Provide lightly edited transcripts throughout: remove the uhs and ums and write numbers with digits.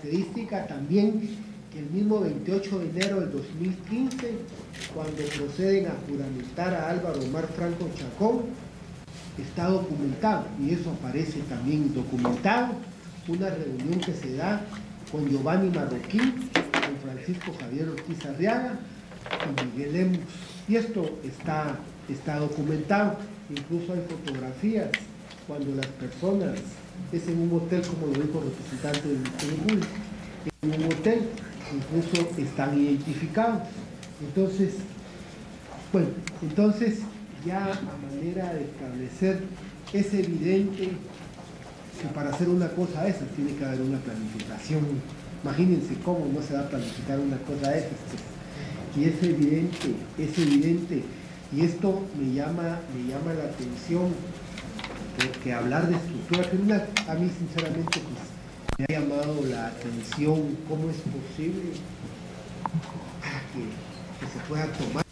característica también que el mismo 28 de enero del 2015, cuando proceden a juramentar a Álvaro Omar Franco Chacón, está documentado, y eso aparece también documentado, una reunión que se da con Giovanni Marroquín, con Francisco Javier Ortiz Arriaga y Miguel Lemus. Y esto está documentado, incluso hay fotografías cuando las personas, es en un hotel, como lo dijo el representante del Ministerio Público, en un hotel, incluso están identificados. Entonces, bueno, entonces ya a manera de establecer, es evidente que para hacer una cosa de esas tiene que haber una planificación. Imagínense cómo no se va a planificar una cosa de esas. Y es evidente, y esto me llama la atención, porque hablar de estructura criminal, a mí sinceramente pues, me ha llamado la atención cómo es posible que se pueda tomar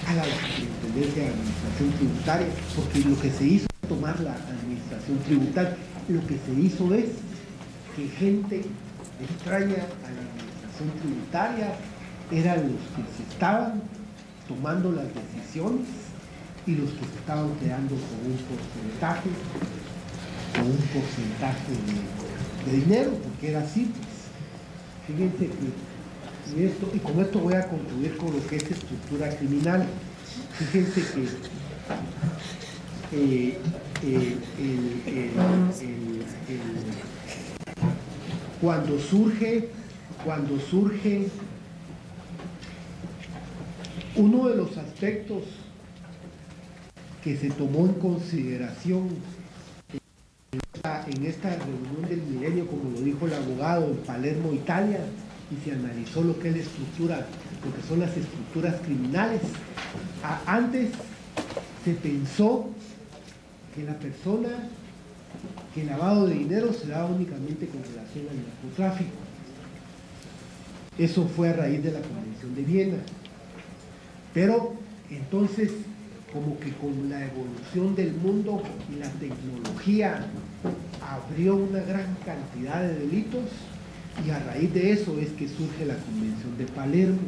a la Superintendencia de Administración Tributaria, porque lo que se hizo es tomar la Administración Tributaria, lo que se hizo es que gente extraña a la Administración Tributaria eran los que se estaban tomando las decisiones y los que se estaban quedando con un porcentaje de dinero, porque era así, pues. Fíjense que y con esto voy a concluir con lo que es estructura criminal. Fíjense que cuando surge uno de los aspectos que se tomó en consideración en esta reunión del milenio, como lo dijo el abogado, en Palermo, Italia, y se analizó lo que es la estructura, lo que son las estructuras criminales. Antes se pensó que la persona, que el lavado de dinero se daba únicamente con relación al narcotráfico. Eso fue a raíz de la Convención de Viena. Pero entonces, como que con la evolución del mundo y la tecnología abrió una gran cantidad de delitos, y a raíz de eso es que surge la Convención de Palermo.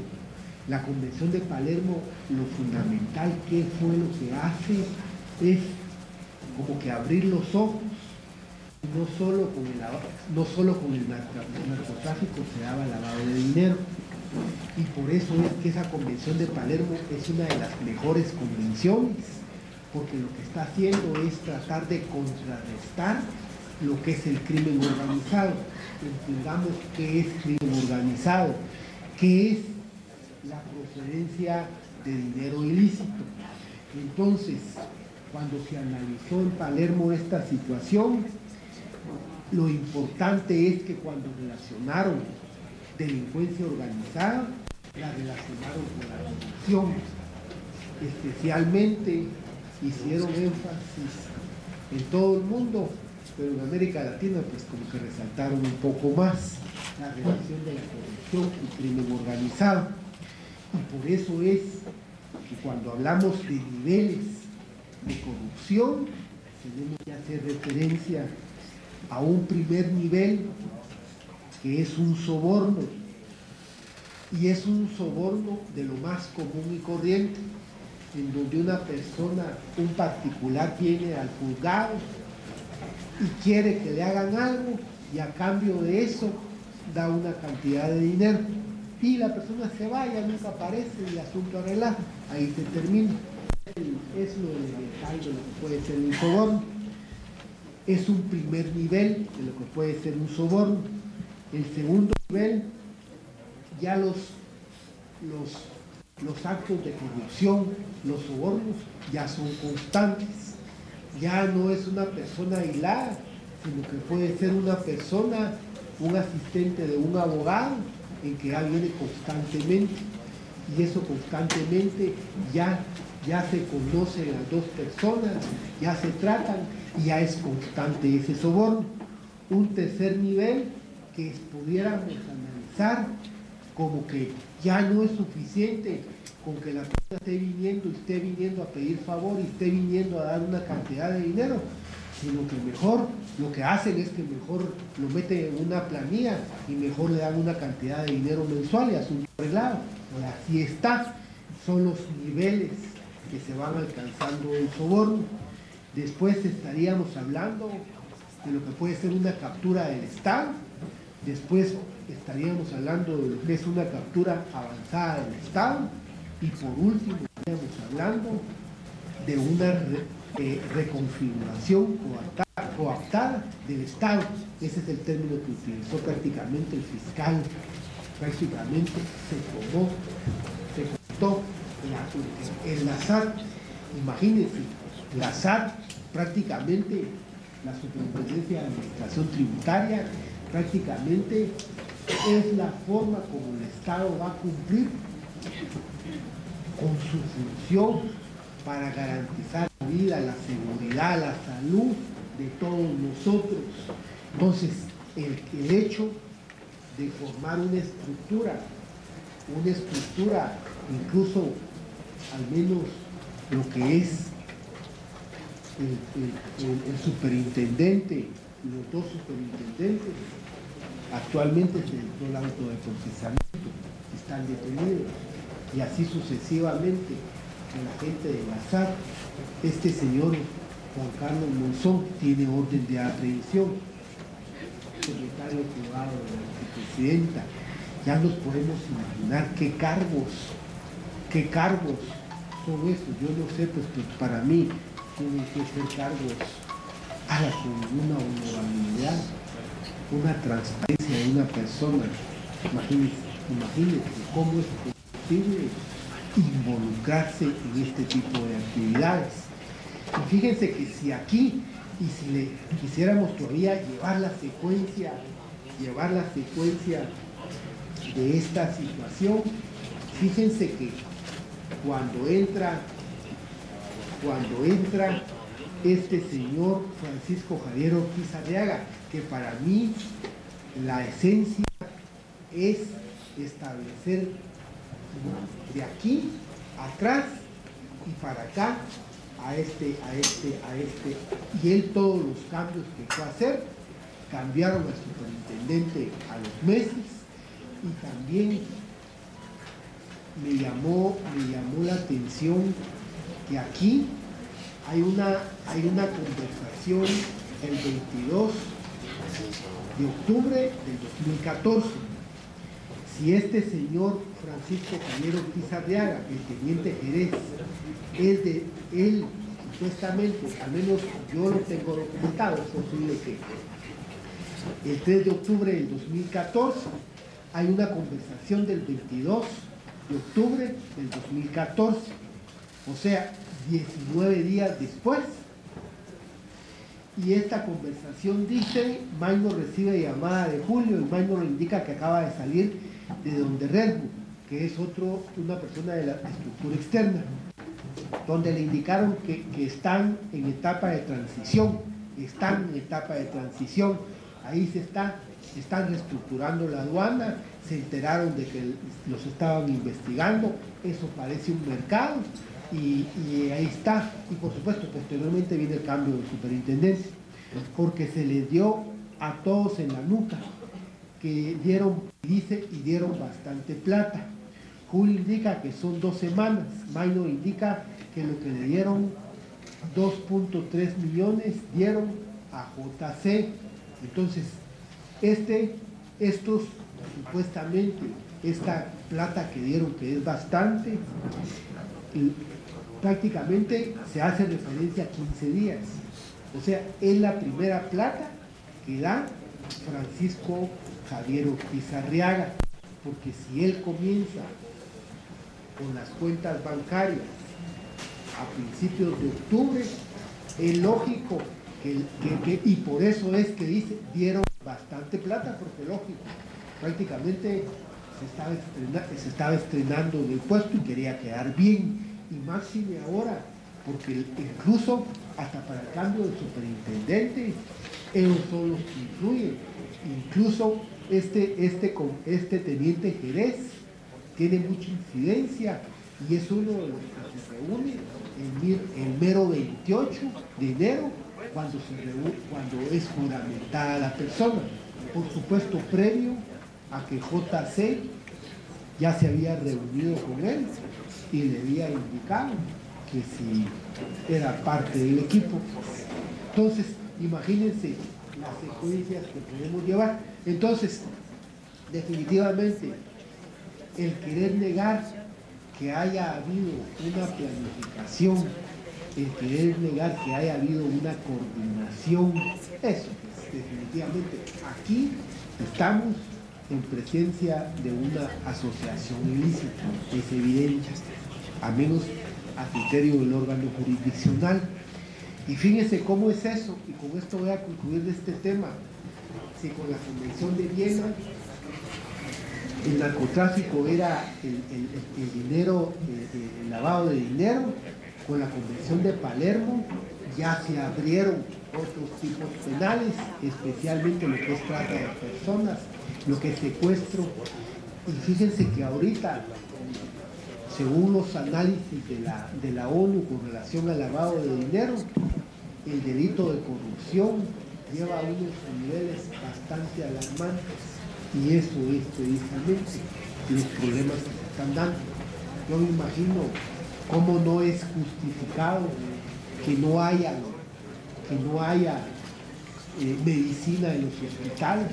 La Convención de Palermo, lo fundamental que fue lo que hace es como que abrir los ojos, no solo con el narcotráfico se daba lavado de dinero, y por eso es que esa Convención de Palermo es una de las mejores convenciones, porque lo que está haciendo es tratar de contrarrestar lo que es el crimen organizado. Entendamos qué es crimen organizado, qué es la procedencia de dinero ilícito. Entonces, cuando se analizó en Palermo esta situación, lo importante es que cuando relacionaron delincuencia organizada, la relacionaron con la corrupción. Especialmente hicieron énfasis en todo el mundo, pero en América Latina pues como que resaltaron un poco más la relación de la corrupción y crimen organizado. Y por eso es que cuando hablamos de niveles de corrupción, tenemos que hacer referencia a un primer nivel que es un soborno, y es un soborno de lo más común y corriente, en donde una persona, un particular, viene al juzgado y quiere que le hagan algo, y a cambio de eso da una cantidad de dinero, y la persona se va, ya nunca aparece y el asunto arreglado, ahí se termina. Es lo elemental de lo que puede ser un soborno. Es un primer nivel de lo que puede ser un soborno. El segundo nivel, ya los actos de corrupción, los sobornos, ya son constantes. Ya no es una persona aislada, sino que puede ser una persona, un asistente de un abogado, en que ya viene constantemente. Y eso constantemente ya se conocen las dos personas, ya se tratan, y ya es constante ese soborno. Un tercer nivel que pudiéramos analizar como que ya no es suficiente con que la persona esté viniendo a pedir favor y esté viniendo a dar una cantidad de dinero, sino que mejor lo que hacen es que mejor lo meten en una planilla y mejor le dan una cantidad de dinero mensual y asunto arreglado. Y así está, son los niveles que se van alcanzando el soborno. Después estaríamos hablando de lo que puede ser una captura del Estado, después estaríamos hablando de lo que es una captura avanzada del Estado, y por último estaríamos hablando de una reconfiguración coaptada del Estado. Ese es el término que utilizó prácticamente el fiscal. Prácticamente se cortó la SAT. Imagínense, la SAT prácticamente, la Superintendencia de Administración Tributaria, prácticamente es la forma como el Estado va a cumplir con su función para garantizar la vida, la seguridad, la salud de todos nosotros. Entonces, el hecho de formar una estructura, incluso al menos lo que es el superintendente, los dos superintendentes, actualmente se dictó el auto de procesamiento, están detenidos, y así sucesivamente. La gente de la SAT, este señor Juan Carlos Monzón tiene orden de aprehensión, secretario privado de la vicepresidenta. Ya nos podemos imaginar qué cargos son estos. Yo no sé, pues para mí tienen que ser cargos con una honorabilidad, una transparencia de una persona. Imagínense cómo es posible involucrarse en este tipo de actividades. Y fíjense que si aquí, y si le quisiéramos todavía llevar la secuencia de esta situación, fíjense que cuando entra este señor Francisco Javier Ortiz Arriaga, que para mí la esencia es establecer de aquí atrás y para acá a este, y él todos los cambios que fue a hacer. Cambiaron al superintendente a los meses, y también me llamó la atención que aquí hay una conversación el 22 de octubre del 2014. Si este señor Francisco Javier Ortiz Arriaga, el teniente Jerez, él supuestamente, al menos yo lo tengo documentado, es posible que el 3 de octubre del 2014 hay una conversación del 22 de octubre del 2014, o sea, 19 días después. Y esta conversación dice: Maynor recibe llamada de Julio, y Maynor indica que acaba de salir de donde Redwood, que es una persona de la estructura externa, donde le indicaron que están en etapa de transición, ahí están reestructurando la aduana, se enteraron de que los estaban investigando, eso parece un mercado, y ahí está. Y por supuesto, posteriormente viene el cambio de superintendente, porque se les dio a todos en la nuca, que dieron bastante plata. Julio indica que son 2 semanas, Maynor indica que lo que le dieron 2.3 millones dieron a JC. Entonces, estos supuestamente, esta plata que dieron, que es bastante, prácticamente se hace referencia a 15 días. O sea, es la primera plata que da Francisco Javier Ortiz Arriaga, porque si él comienza con las cuentas bancarias a principios de octubre, es lógico y por eso es que dice, dieron bastante plata, porque lógico, prácticamente se estaba estrenando en el puesto y quería quedar bien, y máxime ahora, porque incluso hasta para el cambio de superintendente, ellos son los que influyen. Incluso este teniente Jerez tiene mucha incidencia, y es uno de los que se reúne el mero 28 de enero cuando es juramentada la persona. Por supuesto, previo a que JC ya se había reunido con él y le había indicado que si era parte del equipo. Entonces, imagínense las secuencias que podemos llevar. Entonces, definitivamente, el querer negar que haya habido una planificación, el querer negar que haya habido una coordinación, eso, definitivamente, aquí estamos en presencia de una asociación ilícita, es evidente, a menos a criterio del órgano jurisdiccional. Y fíjense cómo es eso, y con esto voy a concluir de este tema. Si con la Convención de Viena el narcotráfico era el dinero, el lavado de dinero, con la Convención de Palermo ya se abrieron otros tipos penales, especialmente lo que es trata de personas, lo que es secuestro. Y fíjense que ahorita, según los análisis de la ONU con relación al lavado de dinero, el delito de corrupción lleva a unos niveles bastante alarmantes, y eso es precisamente los problemas que se están dando. Yo me imagino cómo no es justificado que no haya medicina en los hospitales,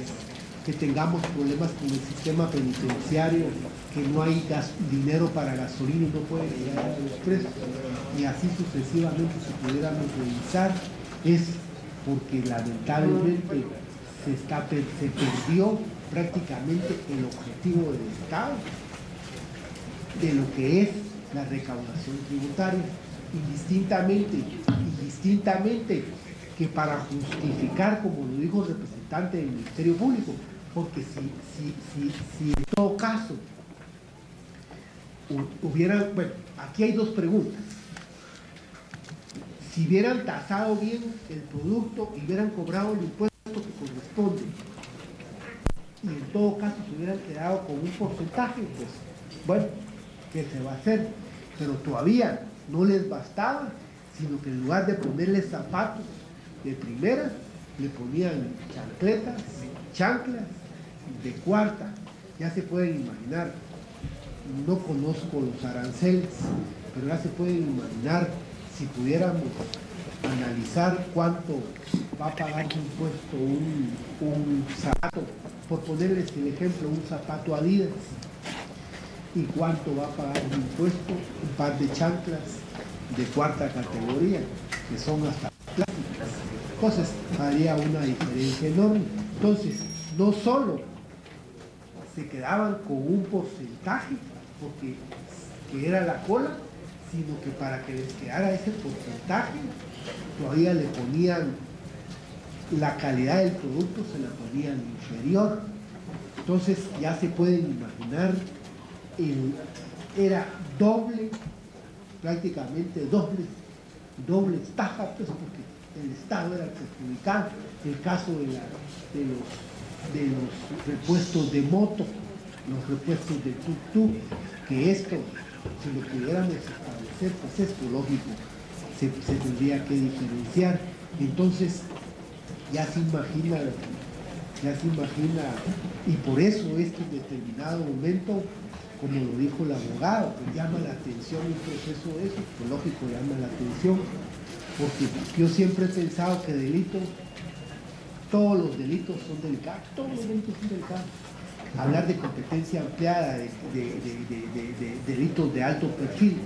que tengamos problemas con el sistema penitenciario, que no hay dinero para gasolina y no pueden llegar a los presos, y así sucesivamente. Si pudiéramos revisar, es porque lamentablemente se perdió prácticamente el objetivo del Estado de lo que es la recaudación tributaria, indistintamente que para justificar, como lo dijo el representante del Ministerio Público, porque si en todo caso hubieran, bueno, aquí hay dos preguntas. Si hubieran tasado bien el producto y hubieran cobrado el impuesto que corresponde, y en todo caso se hubieran quedado con un porcentaje, pues bueno, ¿qué se va a hacer? Pero todavía no les bastaba, sino que en lugar de ponerles zapatos de primera, le ponían chanclas de cuarta. Ya se pueden imaginar, no conozco los aranceles, pero ya se pueden imaginar, si pudiéramos analizar cuánto va a pagar de impuesto un zapato, por ponerles el ejemplo, un zapato Adidas, y cuánto va a pagar de impuesto un par de chanclas de cuarta categoría, que son hasta plásticas. Entonces, haría una diferencia enorme. Entonces, no solo se quedaban con un porcentaje, porque que era la cola, sino que para que les quedara ese porcentaje, todavía le ponían la calidad del producto, se la ponían inferior. Entonces ya se pueden imaginar, era doble, prácticamente doble estafa, pues, porque el Estado era el perjudicado. El caso de los repuestos de moto, los repuestos de tuk-tuk, que esto, si lo pudiéramos establecer, pues esto lógico, se tendría que diferenciar. Entonces ya se imagina, y por eso es que en determinado momento, como lo dijo el abogado, pues llama la atención un proceso de eso, pues lógico, llama la atención, porque yo siempre he pensado que todos los delitos son delicados, todos los delitos son delicados. Hablar de competencia ampliada, de delitos de alto perfil,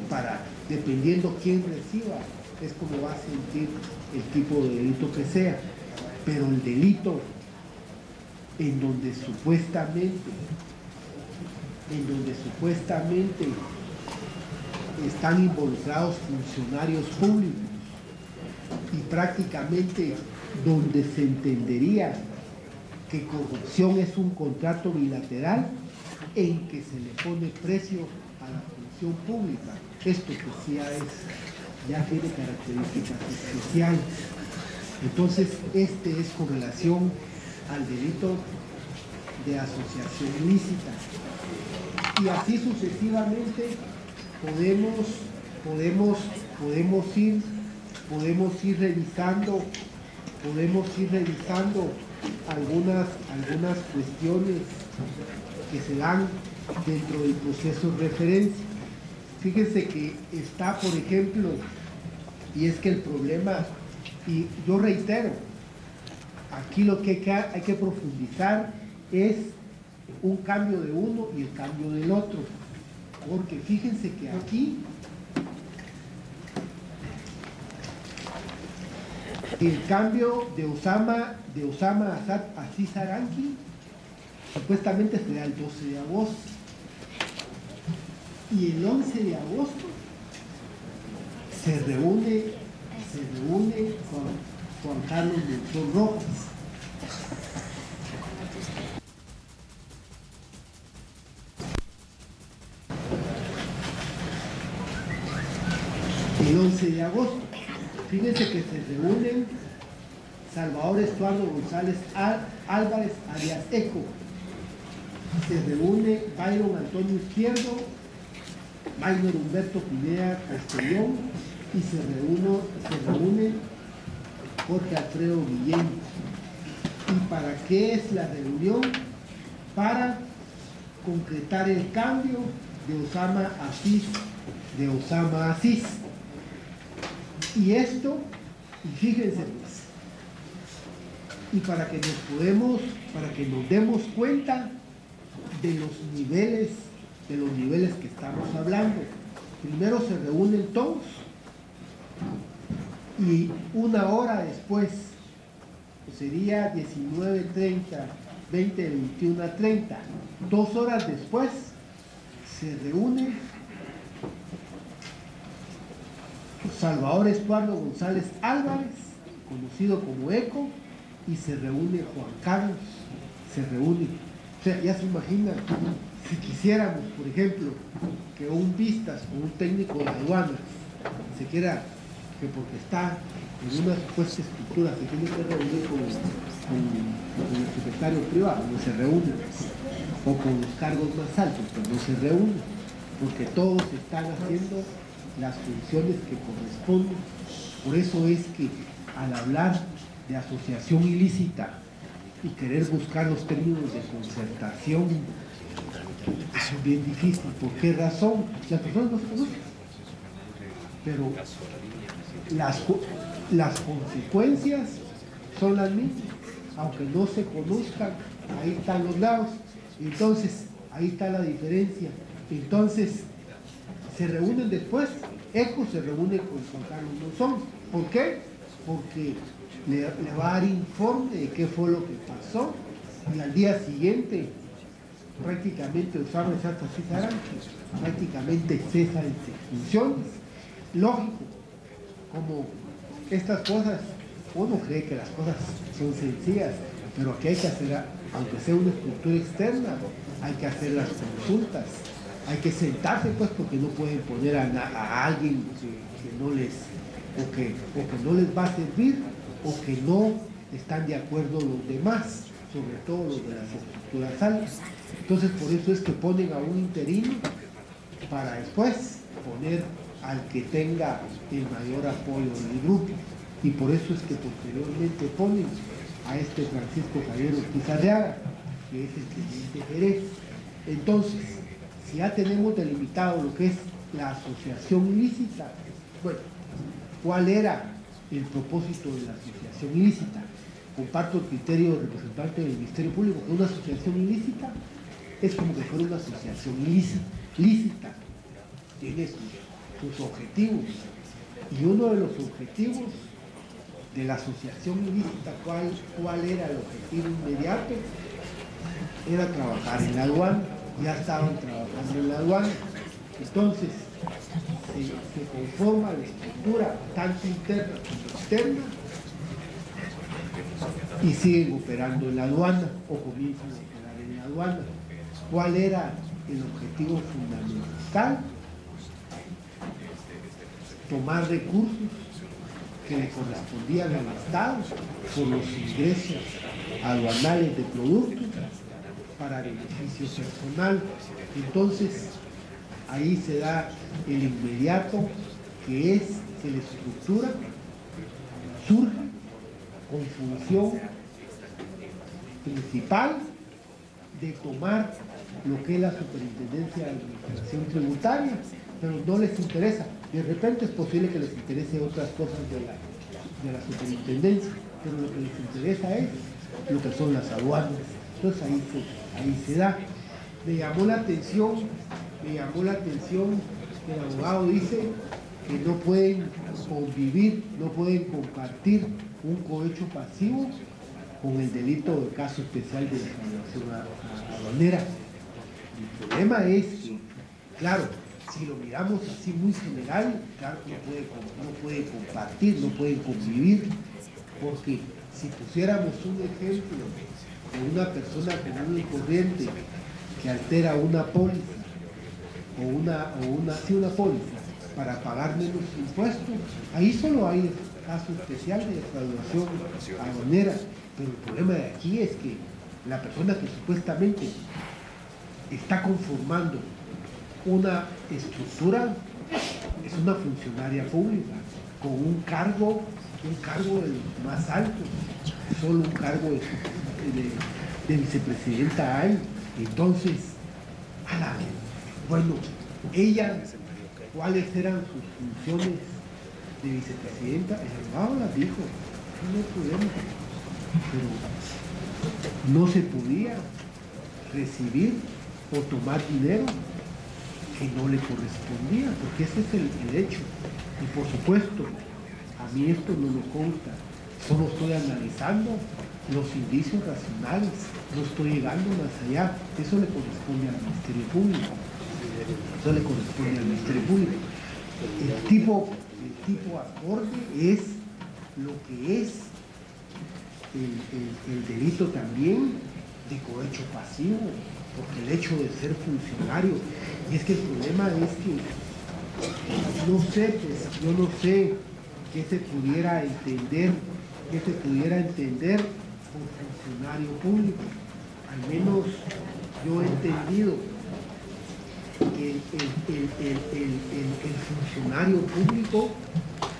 dependiendo quién reciba, es como va a sentir el tipo de delito que sea. Pero el delito en donde supuestamente están involucrados funcionarios públicos, y prácticamente donde se entendería que corrupción es un contrato bilateral en que se le pone precio a la función pública. Esto que ya tiene características especiales. Entonces, este es con relación al delito de asociación ilícita. Y así sucesivamente podemos ir revisando podemos ir revisando algunas cuestiones que se dan dentro del proceso de referencia. Fíjense que está, por ejemplo, y es que el problema, y yo reitero, aquí lo que hay que profundizar es un cambio de uno y el cambio del otro, porque fíjense que aquí el cambio de Osama Aziz Aranqui supuestamente será el 12 de agosto y el 11 de agosto se reúne con Juan Carlos Monzón Rojas. El 11 de agosto, fíjense que se reúnen Salvador Estuardo González Álvarez alias Eco, se reúne Byron Antonio Izquierdo, Maynor Humberto Pineda Castellón y se reúne Jorge Alfredo Guillén. ¿Y para qué es la reunión? Para concretar el cambio de Osama Aziz. Y esto, y fíjense pues, y para que nos demos cuenta de los niveles que estamos hablando. Primero se reúnen todos y una hora después, sería 19:30, 20, 21:30, 2 horas después se reúne Salvador Estuardo González Álvarez, conocido como ECO, y se reúne Juan Carlos, o sea, ya se imaginan, si quisiéramos, por ejemplo, que un vistas o un técnico de aduanas se quiera, que porque está en una supuesta estructura, se tiene que reunir con el secretario privado, no se reúne, o con los cargos más altos, pues no se reúne, porque todos están haciendo las funciones que corresponden. Por eso es que al hablar de asociación ilícita y querer buscar los términos de concertación es bien difícil. ¿Por qué razón? Las personas no se conocen, pero las consecuencias son las mismas, aunque no se conozcan, ahí están los lados. Entonces ahí está la diferencia. Entonces se reúnen después, ECO se reúne con Juan Carlos Monzón. ¿Por qué? Porque le va a dar informe de qué fue lo que pasó, y al día siguiente prácticamente Osama Aziz Aranqui prácticamente cesa en sus funciones. Lógico, como estas cosas, uno cree que las cosas son sencillas, pero aquí hay que hacer, aunque sea una estructura externa, hay que hacer las consultas, hay que sentarse pues, porque no pueden poner a alguien que no les o que no les va a servir, o que no están de acuerdo los demás, sobre todo los de las estructuras altas. Entonces por eso es que ponen a un interino para después poner al que tenga el mayor apoyo del grupo, y por eso es que posteriormente ponen a este Francisco Javier Ortiz Arriaga, que es el teniente Jerez. Entonces, si ya tenemos delimitado lo que es la asociación ilícita, bueno, ¿cuál era el propósito de la asociación ilícita? Comparto el criterio del representante del Ministerio Público, que una asociación ilícita es como que fuera una asociación lícita, tiene sus objetivos, y uno de los objetivos de la asociación ilícita, ¿cuál era el objetivo inmediato? Era trabajar en la aduana. Ya estaban trabajando en la aduana, entonces se conforma la estructura tanto interna como externa y siguen operando en la aduana o comienzan a operar en la aduana. ¿Cuál era el objetivo fundamental? Tomar recursos que le correspondían al Estado por los ingresos aduanales de productos para beneficio personal. Entonces ahí se da el inmediato, que es que la estructura surge con función principal de tomar lo que es la Superintendencia de Administración Tributaria, pero no les interesa. De repente es posible que les interese otras cosas de la superintendencia, pero lo que les interesa es lo que son las aduanas. Entonces ahí se da. Me llamó la atención que el abogado dice que no pueden convivir, no pueden compartir un cohecho pasivo con el delito de caso especial de defraudación aduanera. El problema es que, claro, si lo miramos así muy general, claro, no puede compartir, no pueden convivir, porque si pusiéramos un ejemplo de una persona común y corriente que altera una póliza una póliza para pagar menos impuestos, ahí solo hay caso especial de defraudación aduanera, pero el problema de aquí es que la persona que supuestamente está conformando una estructura es una funcionaria pública con un cargo de los más altos, solo un cargo de vicepresidenta hay. Entonces, bueno, ella, ¿cuáles eran sus funciones de vicepresidenta? El abogado las dijo, no hay problema, pero no se podía recibir o tomar dinero que no le correspondía, porque ese es el hecho. Y por supuesto, a mí esto no me consta, solo estoy analizando los indicios racionales, no estoy llegando más allá. Eso le corresponde al Ministerio Público. Eso le corresponde al Ministerio Público. El tipo acorde es lo que es el delito también de cohecho pasivo, porque el hecho de ser funcionario, y es que el problema es que yo no sé qué se pudiera entender por funcionario público. Al menos yo he entendido que el funcionario público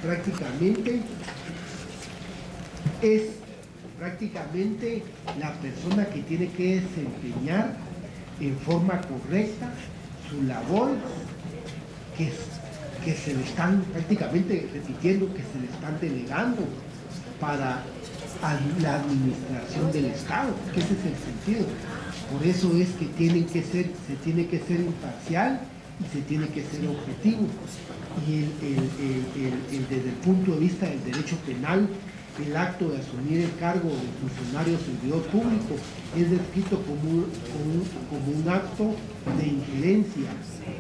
prácticamente es la persona que tiene que desempeñar en forma correcta su labor, que se le están prácticamente repitiendo, que se le están delegando para la administración del Estado, que ese es el sentido. Por eso es que se tiene que ser imparcial y se tiene que ser objetivo. Y desde el punto de vista del derecho penal, el acto de asumir el cargo de funcionario servidor público es descrito como un acto de injerencia,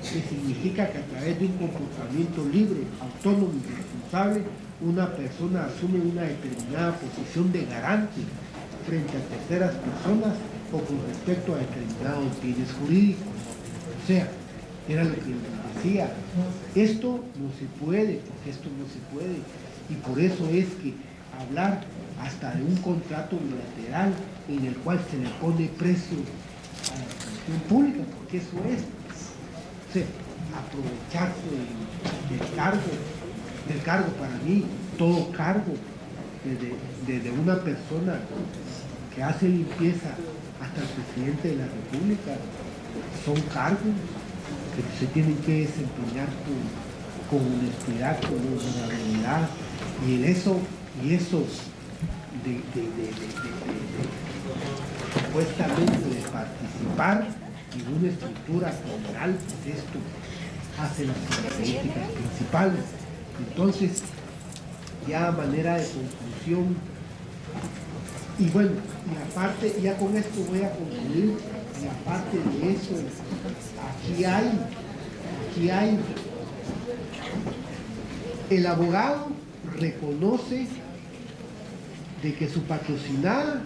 que significa que a través de un comportamiento libre, autónomo y responsable, una persona asume una determinada posición de garante frente a terceras personas o con respecto a determinados bienes jurídicos. O sea, era lo que decía, esto no se puede, y por eso es que hablar hasta de un contrato bilateral en el cual se le pone precio a la función pública, porque eso es, o sea, aprovecharse del cargo. Para mí, todo cargo, desde una persona que hace limpieza hasta el presidente de la República, son cargos que se tienen que desempeñar con honestidad, con honorabilidad, y eso supuestamente de participar en una estructura federal, pues esto hace las características principales. Entonces, ya a manera de conclusión, y bueno, y aparte, ya con esto voy a concluir, y aparte de eso, aquí hay el abogado reconoce de que su patrocinada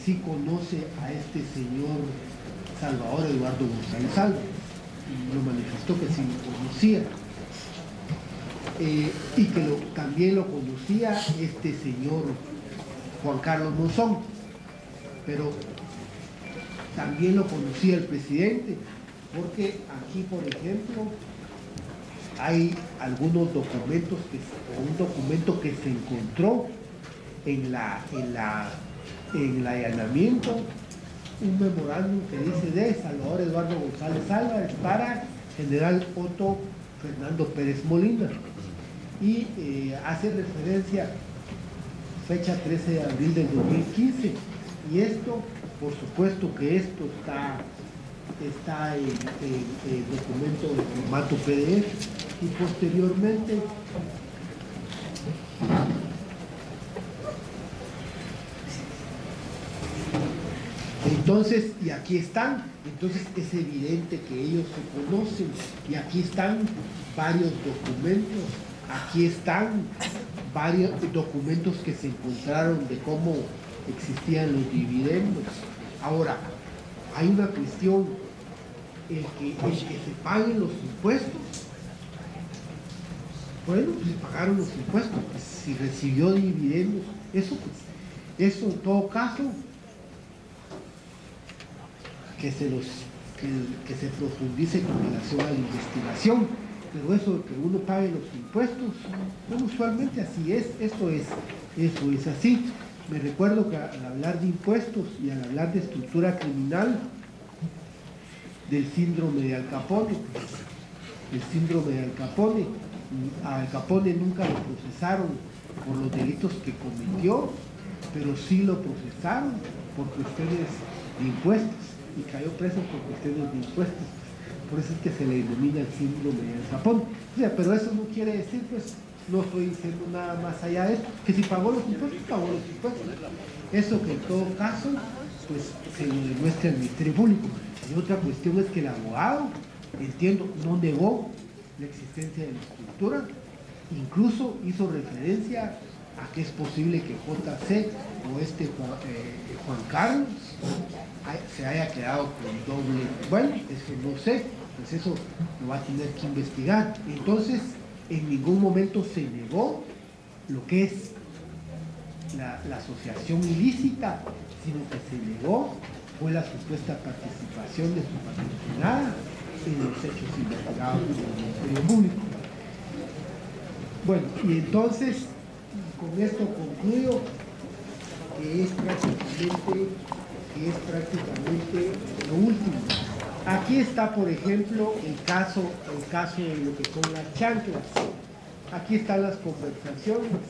sí conoce a este señor Salvador Eduardo González Alba, y lo manifestó que sí lo conocía, y que también lo conocía este señor Juan Carlos Monzón, pero también lo conocía el presidente, porque aquí, por ejemplo, hay algunos documentos, un documento que se encontró en el allanamiento un memorándum que dice de Salvador Eduardo González Álvarez para general Otto Fernando Pérez Molina, y hace referencia fecha 13 de abril del 2015, y esto, por supuesto que esto está en documento de formato PDF, y posteriormente entonces, y aquí están, entonces es evidente que ellos se conocen, y aquí están varios documentos, aquí están varios documentos que se encontraron de cómo existían los dividendos. Ahora, hay una cuestión, el que se paguen los impuestos, bueno, pues pagaron los impuestos, pues, si recibió dividendos, eso en todo caso, que se profundice con relación a la investigación, pero eso de que uno pague los impuestos, bueno, usualmente así es, eso es así. Me recuerdo que al hablar de impuestos y al hablar de estructura criminal, del síndrome de Al Capone, a Al Capone nunca lo procesaron por los delitos que cometió, pero sí lo procesaron por cuestiones de impuestos, y cayó preso por cuestiones de impuestos. Por eso es que se le denomina el síndrome de Al Capone. O sea, pero eso no quiere decir, pues, no estoy diciendo nada más allá de esto, que si pagó los impuestos, pagó los impuestos. Eso que en todo caso, pues, se lo demuestra el Ministerio Público. Y otra cuestión es que el abogado, entiendo, no negó la existencia de la estructura, incluso hizo referencia a que es posible que JC o Juan Carlos se haya quedado con doble. Bueno, eso no sé, pues eso lo va a tener que investigar. Entonces, en ningún momento se negó lo que es la asociación ilícita, sino que se negó fue la supuesta participación de su patrocinada en los hechos investigados por el Ministerio Público. Bueno, y entonces, con esto concluyo que es prácticamente lo último. Aquí está, por ejemplo, el caso de lo que son las chanclas. Aquí están las conversaciones.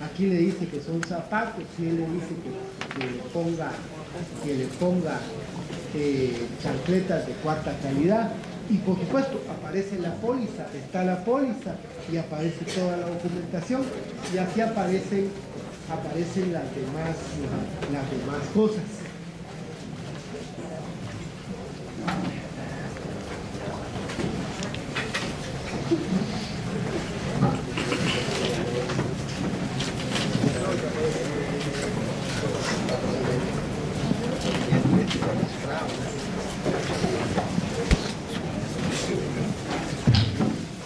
Aquí le dice que son zapatos, y él le dice que le ponga chancletas de cuarta calidad. Y por supuesto aparece la póliza, está la póliza y aparece toda la documentación, y así aparecen las demás cosas.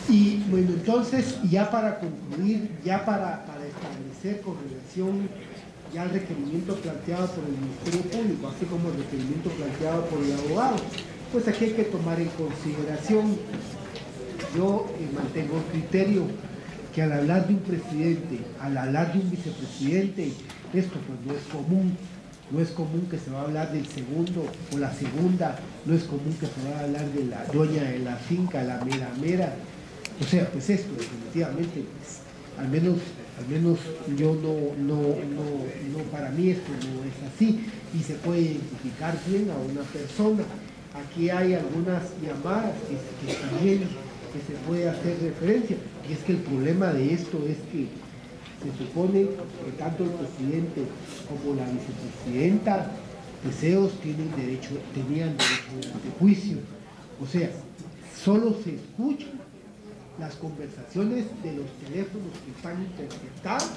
Y bueno, entonces, ya para concluir, ya para establecer con relación ya al requerimiento planteado por el Ministerio Público, así como el requerimiento planteado por el abogado, pues aquí hay que tomar en consideración, yo mantengo el criterio que al hablar de un presidente, al hablar de un vicepresidente, esto pues no es común. No es común que se va a hablar del segundo o la segunda, no es común que se va a hablar de la dueña de la finca, la mera. O sea, pues esto definitivamente, pues, al menos yo no, para mí esto no es así, y se puede identificar bien a una persona. Aquí hay algunas llamadas que también que se puede hacer referencia, y es que el problema de esto es que se supone que tanto el presidente como la vicepresidenta deseos tenían derecho de juicio. O sea, solo se escuchan las conversaciones de los teléfonos que están interceptados,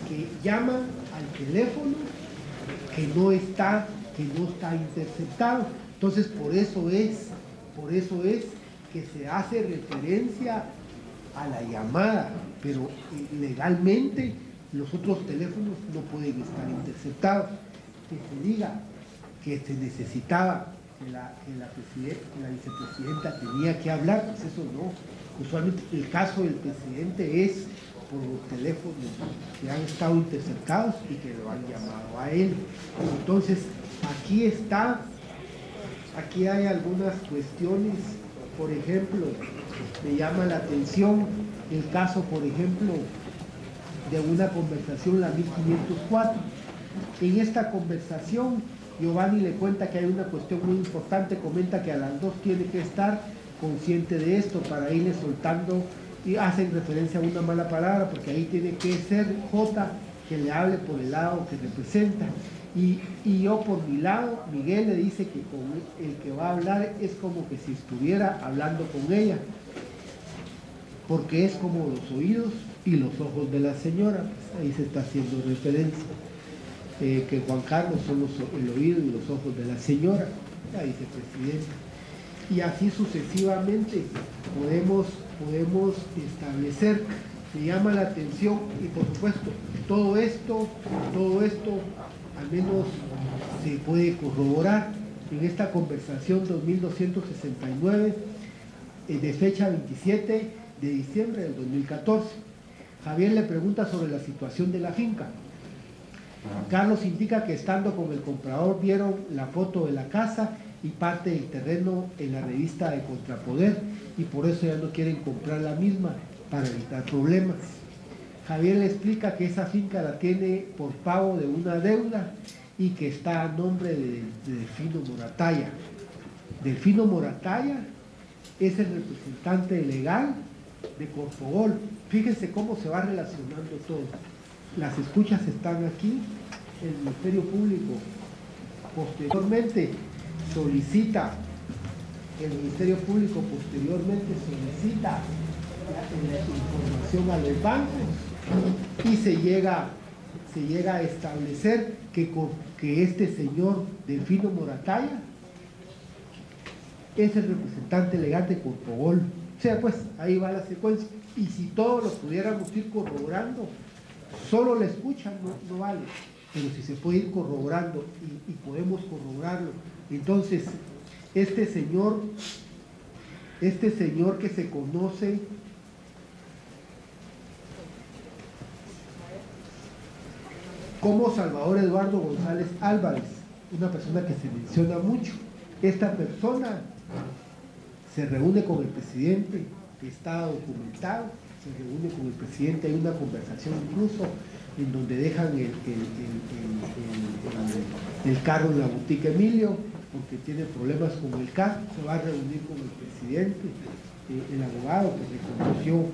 que llaman al teléfono que no está interceptado. Entonces, por eso es que se hace referencia a la llamada, pero legalmente los otros teléfonos no pueden estar interceptados. Que se diga que se necesitaba que la vicepresidenta tenía que hablar, pues eso no. Usualmente el caso del presidente es por los teléfonos que han estado interceptados y que lo han llamado a él. Entonces, aquí hay algunas cuestiones. Por ejemplo, me llama la atención el caso, por ejemplo, de una conversación, la 1504. En esta conversación, Giovanni le cuenta que hay una cuestión muy importante, comenta que a las 2 tiene que estar consciente de esto para irle soltando, y hacen referencia a una mala palabra, porque ahí tiene que ser J que le hable por el lado que representa. Y yo por mi lado, Miguel le dice que con el que va a hablar es como que si estuviera hablando con ella, porque es como los oídos y los ojos de la señora. Pues ahí se está haciendo referencia, que Juan Carlos son el oído y los ojos de la señora, ahí dice presidente. Y así sucesivamente podemos establecer. Me llama la atención, y por supuesto, todo esto al menos se puede corroborar en esta conversación 2269 de fecha 27 de diciembre del 2014. Javier le pregunta sobre la situación de la finca. Carlos indica que estando con el comprador vieron la foto de la casa y parte del terreno en la revista de Contrapoder, y por eso ya no quieren comprar la misma para evitar problemas. Javier le explica que esa finca la tiene por pago de una deuda y que está a nombre de Delfino Moratalla. Delfino Moratalla es el representante legal de Corfogol. Fíjense cómo se va relacionando todo. Las escuchas están aquí. El Ministerio Público posteriormente solicita la información a los bancos, y se llega a establecer que este señor Delfino Moratalla es el representante legal de Corfogol. O sea, pues ahí va la secuencia. Y si todos lo pudiéramos ir corroborando, solo la escucha no vale, pero si se puede ir corroborando y podemos corroborarlo, entonces este señor que se conoce como Salvador Eduardo González Álvarez, una persona que se menciona mucho, esta persona se reúne con el presidente, está documentado, se reúne con el presidente, hay una conversación incluso en donde dejan el carro en la boutique Emilio, porque tiene problemas con el carro, se va a reunir con el presidente, el abogado que reconoció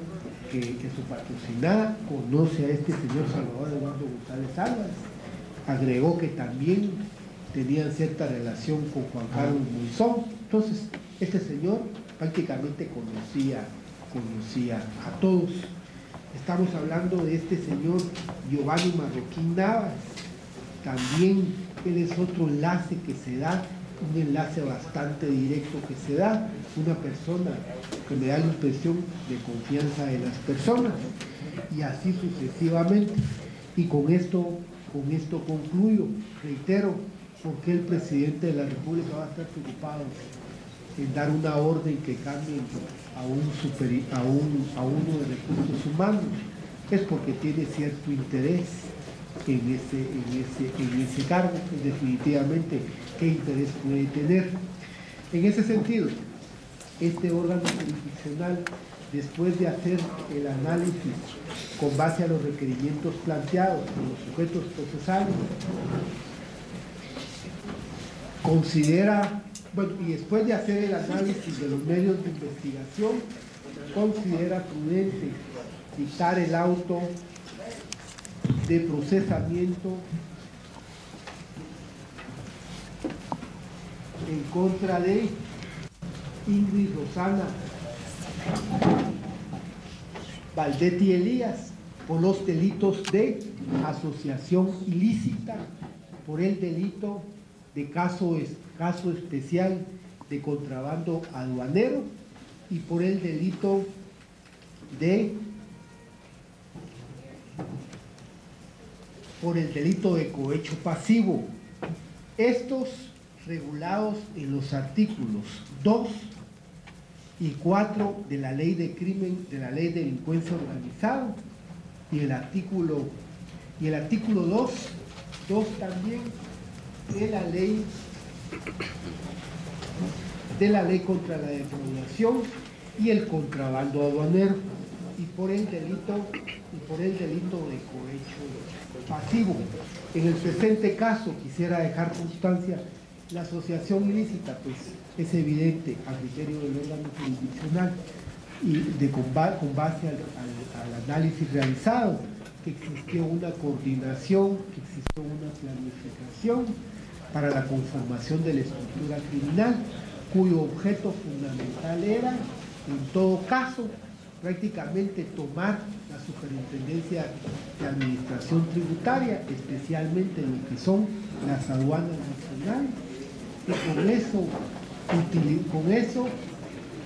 que su patrocinada conoce a este señor Salvador Eduardo González Álvarez. Agregó que también tenían cierta relación con Juan Carlos Monzón. Entonces, este señor prácticamente conocía a todos. Estamos hablando de este señor Giovanni Marroquín Navas. También él es otro enlace que se da, un enlace bastante directo que se da, una persona que me da la impresión de confianza de las personas, y así sucesivamente. Y con esto concluyo. Reitero, porque el presidente de la República va a estar preocupado en dar una orden que cambie a uno de recursos humanos, es porque tiene cierto interés en ese cargo. Pues definitivamente, ¿qué interés puede tener? En ese sentido, este órgano jurisdiccional, después de hacer el análisis con base a los requerimientos planteados por los sujetos procesales, considera, y después de hacer el análisis de los medios de investigación, considera prudente dictar el auto de procesamiento en contra de Ingrid Rosana Valdetti Elías por los delitos de asociación ilícita, por el delito de caso especial de contrabando aduanero y por el delito de cohecho pasivo. Estos regulados en los artículos 2 y 4 de la Ley de Crimen, de la Ley de Delincuencia Organizada, y el artículo 2 también de la ley contra la defraudación y el contrabando aduanero, y por el delito de cohecho pasivo. En el presente caso quisiera dejar constancia, la asociación ilícita pues es evidente a criterio del órgano jurisdiccional y con base al análisis realizado, que existió una coordinación, que existió una planificación para la conformación de la estructura criminal, cuyo objeto fundamental era, en todo caso, prácticamente tomar la superintendencia de administración tributaria, especialmente lo que son las aduanas nacionales, y con eso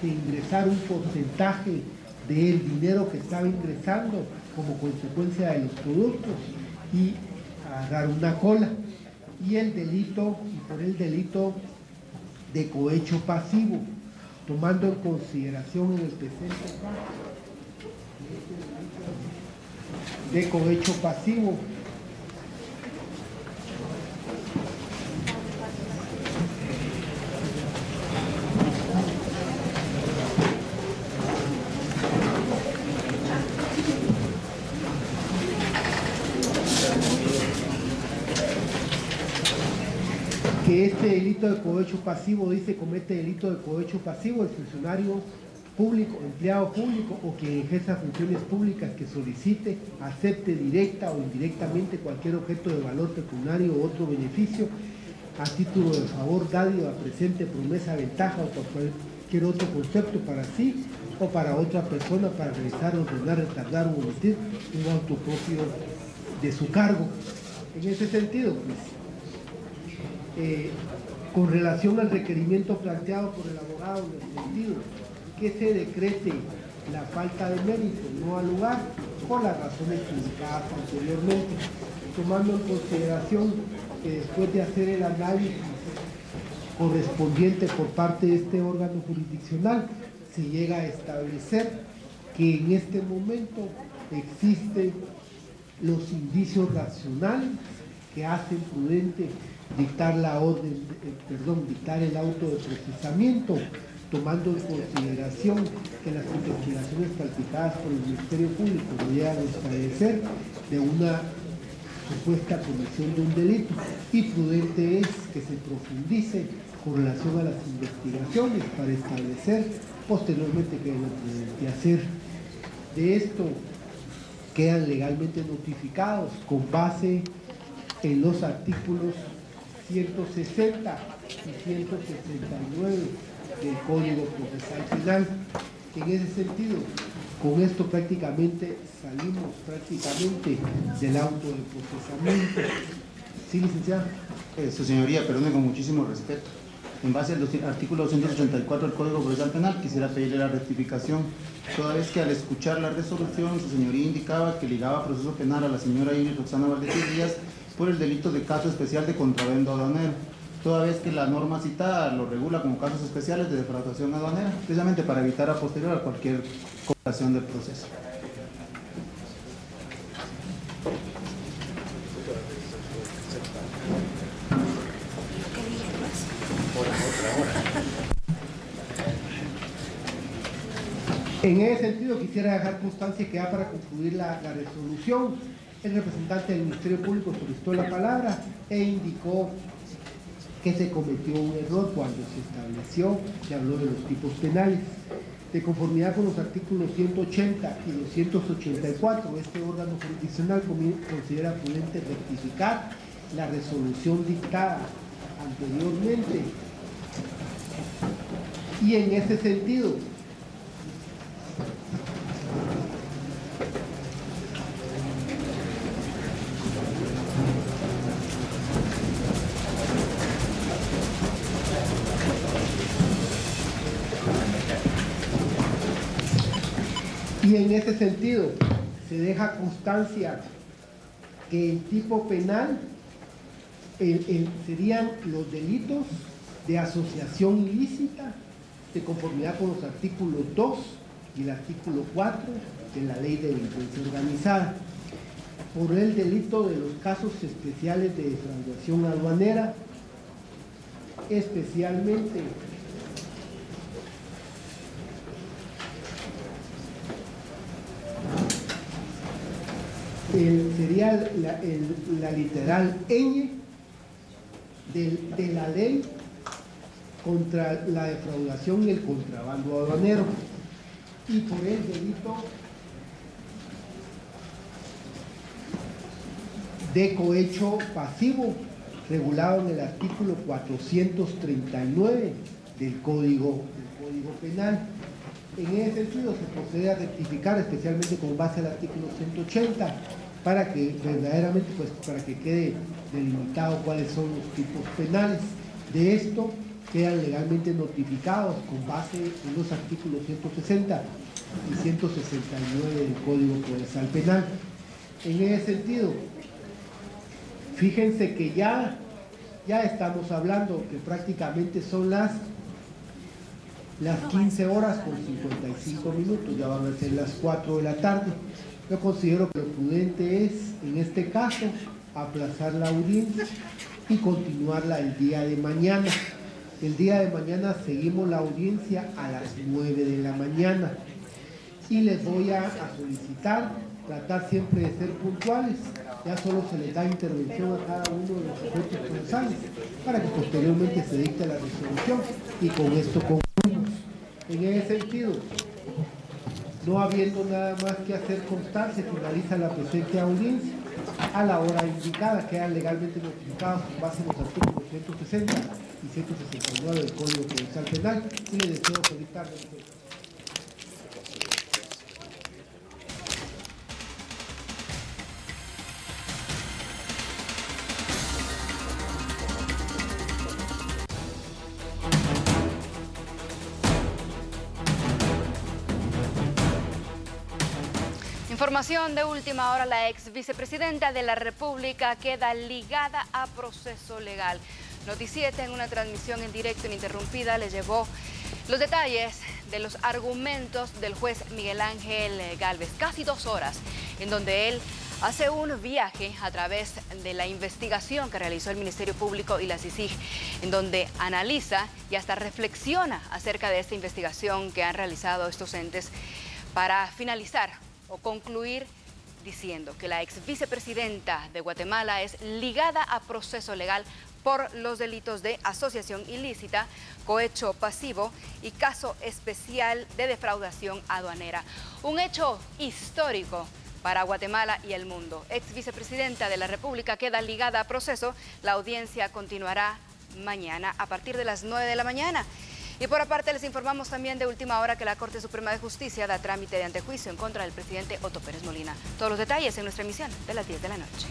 de ingresar un porcentaje del dinero que estaba ingresando como consecuencia de los productos y agarrar una cola. Y por el delito de cohecho pasivo, tomando en consideración en el presente caso de cohecho pasivo, que este delito de cohecho pasivo dice comete delito de cohecho pasivo el funcionario público, empleado público o quien ejerza funciones públicas que solicite, acepte directa o indirectamente cualquier objeto de valor pecuniario o otro beneficio a título de favor, dádiva, presente, promesa, ventaja o por cualquier otro concepto para sí o para otra persona para realizar, ordenar, retardar o omitir un auto propio de su cargo. En ese sentido, pues, con relación al requerimiento planteado por el abogado en el sentido que se decrete la falta de mérito no al lugar por las razones indicadas anteriormente, tomando en consideración que después de hacer el análisis correspondiente por parte de este órgano jurisdiccional se llega a establecer que en este momento existen los indicios racionales que hacen prudente dictar el auto de procesamiento, tomando en consideración que las investigaciones practicadas por el Ministerio Público no llegan a establecer de una supuesta comisión de un delito, y prudente es que se profundice con relación a las investigaciones para establecer posteriormente qué es lo prudente hacer. De esto quedan legalmente notificados con base en los artículos 160 y 169 del Código Procesal Penal. En ese sentido, con esto prácticamente salimos del auto de procesamiento. ¿Sí, licenciado? Su señoría, perdone con muchísimo respeto. En base al artículo 284 del Código Procesal Penal, quisiera pedirle la rectificación, toda vez que al escuchar la resolución, su señoría indicaba que ligaba proceso penal a la señora Iris Roxana Valdez Díaz por el delito de caso especial de contrabando aduanero, toda vez que la norma citada lo regula como casos especiales de defraudación aduanera, precisamente para evitar a posterior a cualquier complicación del proceso. En ese sentido, quisiera dejar constancia que ya para concluir la resolución, el representante del Ministerio Público solicitó la palabra e indicó que se cometió un error cuando se estableció, se habló de los tipos penales. De conformidad con los artículos 180 y 284, este órgano jurisdiccional considera prudente rectificar la resolución dictada anteriormente. Y en ese sentido, se deja constancia que el tipo penal serían los delitos de asociación ilícita de conformidad con los artículos 2 y el artículo 4 de la Ley de Delincuencia Organizada. por el delito de los casos especiales de defraudación aduanera, especialmente sería la literal ñ de la ley contra la defraudación y el contrabando aduanero, y por el delito de cohecho pasivo regulado en el artículo 439 del Código Penal. En ese sentido se procede a rectificar, especialmente con base al artículo 180, para que verdaderamente, pues, para que quede delimitado cuáles son los tipos penales. De esto quedan legalmente notificados con base en los artículos 160 y 169 del Código Procesal Penal. En ese sentido, fíjense que ya estamos hablando que prácticamente son las 15 horas con 55 minutos, ya van a ser las 4 de la tarde. Yo considero que lo prudente es, en este caso, aplazar la audiencia y continuarla el día de mañana. El día de mañana seguimos la audiencia a las 9 de la mañana. Y les voy a solicitar tratar siempre de ser puntuales. Ya solo se les da intervención a cada uno de los sujetos procesales para que posteriormente se dicte la resolución, y con esto concluimos. En ese sentido, no habiendo nada más que hacer constar, se finaliza la presente audiencia a la hora indicada. Quedan legalmente notificados con base en los artículos 160 y 169 del Código Procesal Penal, y les deseo feliz tarde. Información de última hora: la ex vicepresidenta de la República queda ligada a proceso legal. Noti7, en una transmisión en directo ininterrumpida, le llevó los detalles de los argumentos del juez Miguel Ángel Gálvez, casi 2 horas, en donde él hace un viaje a través de la investigación que realizó el Ministerio Público y la CICIG, en donde analiza y hasta reflexiona acerca de esta investigación que han realizado estos entes, para finalizar o concluir diciendo que la ex vicepresidenta de Guatemala es ligada a proceso legal por los delitos de asociación ilícita, cohecho pasivo y caso especial de defraudación aduanera. Un hecho histórico para Guatemala y el mundo. Ex vicepresidenta de la República queda ligada a proceso. La audiencia continuará mañana a partir de las 9 de la mañana. Y por aparte, les informamos también de última hora que la Corte Suprema de Justicia da trámite de antejuicio en contra del presidente Otto Pérez Molina. Todos los detalles en nuestra emisión de las 10 de la noche.